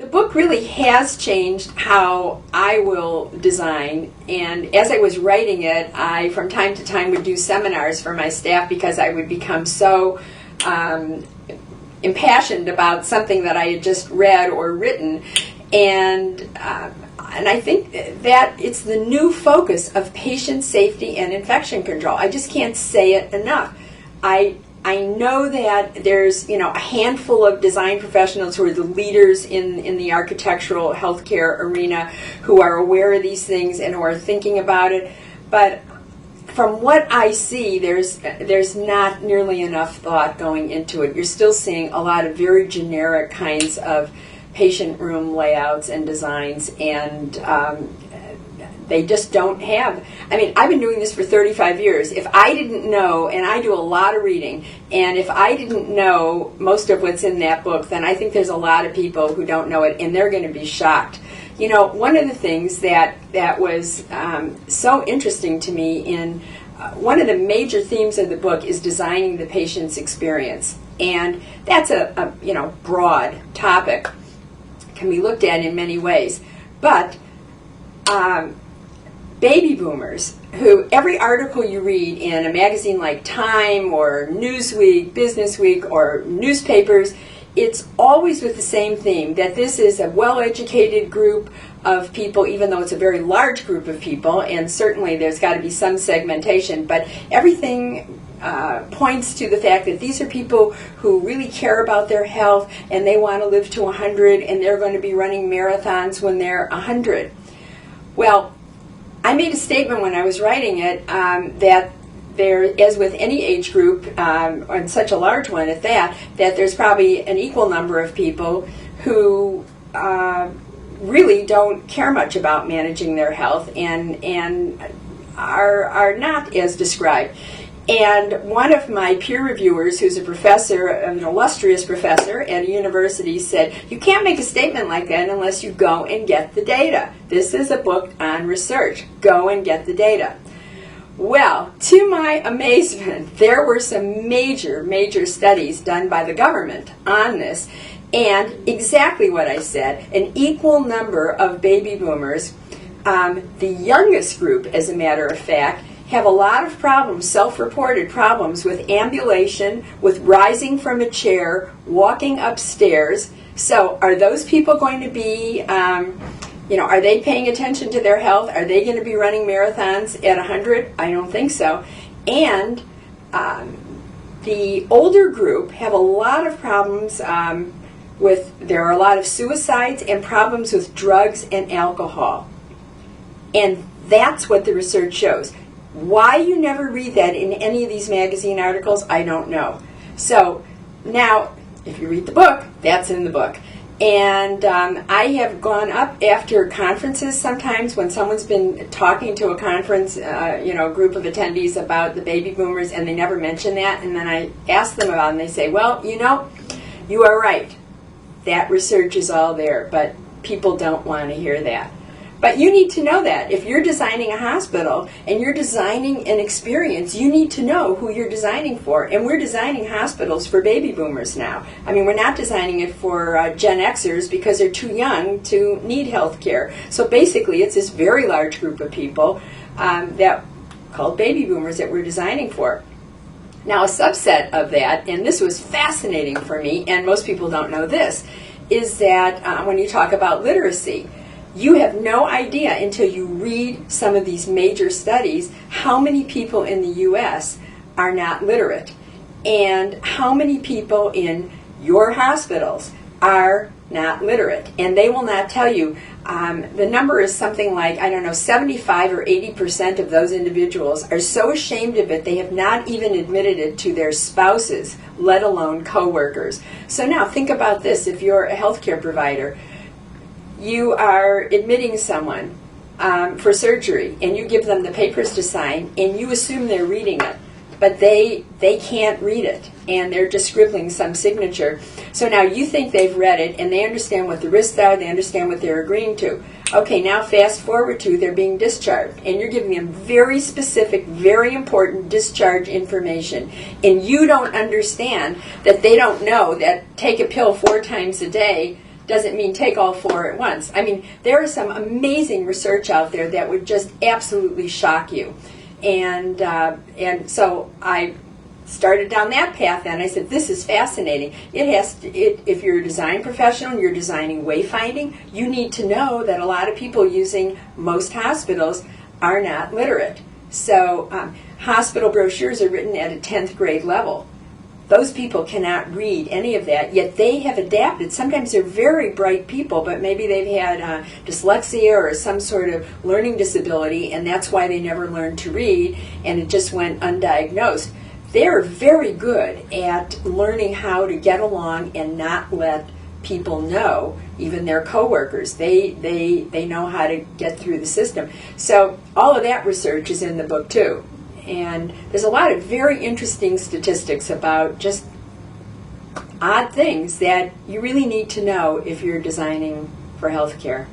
The book really has changed how I will design, and as I was writing it, I from time to time would do seminars for my staff because I would become so impassioned about something that I had just read or written, and I think that it's the new focus of patient safety and infection control. I just can't say it enough. I know that there's, a handful of design professionals who are the leaders in the architectural healthcare arena who are aware of these things and who are thinking about it. But from what I see, there's not nearly enough thought going into it. You're still seeing a lot of very generic kinds of patient room layouts and designs, and they just don't have. I've been doing this for 35 years. If I didn't know, and I do a lot of reading, and if I didn't know most of what's in that book, then I think there's a lot of people who don't know it, and they're going to be shocked. One of the things that was so interesting to me in one of the major themes of the book is designing the patient's experience. And that's a broad topic, can be looked at in many ways. But baby boomers, who every article you read in a magazine like Time or Newsweek, Businessweek, or newspapers, it's always with the same theme, that this is a well-educated group of people, even though it's a very large group of people, and certainly there's got to be some segmentation, but everything points to the fact that these are people who really care about their health, and they want to live to 100, and they're going to be running marathons when they're 100. Well, I made a statement when I was writing it that there, as with any age group, and such a large one at that there's probably an equal number of people who really don't care much about managing their health and are not as described. And one of my peer reviewers, who's a professor, an illustrious professor at a university, said, "You can't make a statement like that unless you go and get the data. This is a book on research. Go and get the data." Well, to my amazement, there were some major studies done by the government on this, and exactly what I said, an equal number of baby boomers, the youngest group, as a matter of fact, have a lot of problems, self-reported problems with ambulation, with rising from a chair, walking upstairs. So are those people going to be, are they paying attention to their health? Are they going to be running marathons at 100? I don't think so. And the older group have a lot of problems there are a lot of suicides and problems with drugs and alcohol. And that's what the research shows. Why you never read that in any of these magazine articles, I don't know. So now, if you read the book, that's in the book. And I have gone up after conferences sometimes when someone's been talking to a conference, group of attendees about the baby boomers, and they never mention that. And then I ask them about it, and they say, well, you are right. That research is all there, but people don't want to hear that. But you need to know that. If you're designing a hospital and you're designing an experience, you need to know who you're designing for. And we're designing hospitals for baby boomers now. We're not designing it for Gen Xers because they're too young to need health care. So basically, it's this very large group of people that called baby boomers that we're designing for. Now, a subset of that, and this was fascinating for me, and most people don't know this, is that when you talk about literacy, you have no idea until you read some of these major studies how many people in the U.S. are not literate, and how many people in your hospitals are not literate. And they will not tell you. The number is something like, 75 or 80% of those individuals are so ashamed of it they have not even admitted it to their spouses, let alone coworkers. So now think about this. If you're a healthcare provider, you are admitting someone for surgery, and you give them the papers to sign, and you assume they're reading it, but they can't read it, and they're just scribbling some signature. So now you think they've read it, and they understand what the risks are, they understand what they're agreeing to. Okay, now fast forward to they're being discharged, and you're giving them very specific, very important discharge information, and you don't understand that they don't know that take a pill 4 times a day doesn't mean take all 4 at once. I mean, there is some amazing research out there that would just absolutely shock you. And so I started down that path, and I said, this is fascinating. If you're a design professional and you're designing wayfinding, you need to know that a lot of people using most hospitals are not literate. So hospital brochures are written at a 10th grade level. Those people cannot read any of that, yet they have adapted. Sometimes they're very bright people, but maybe they've had dyslexia or some sort of learning disability, and that's why they never learned to read, and it just went undiagnosed. They're very good at learning how to get along and not let people know, even their coworkers. They know how to get through the system. So all of that research is in the book too. And there's a lot of very interesting statistics about just odd things that you really need to know if you're designing for healthcare.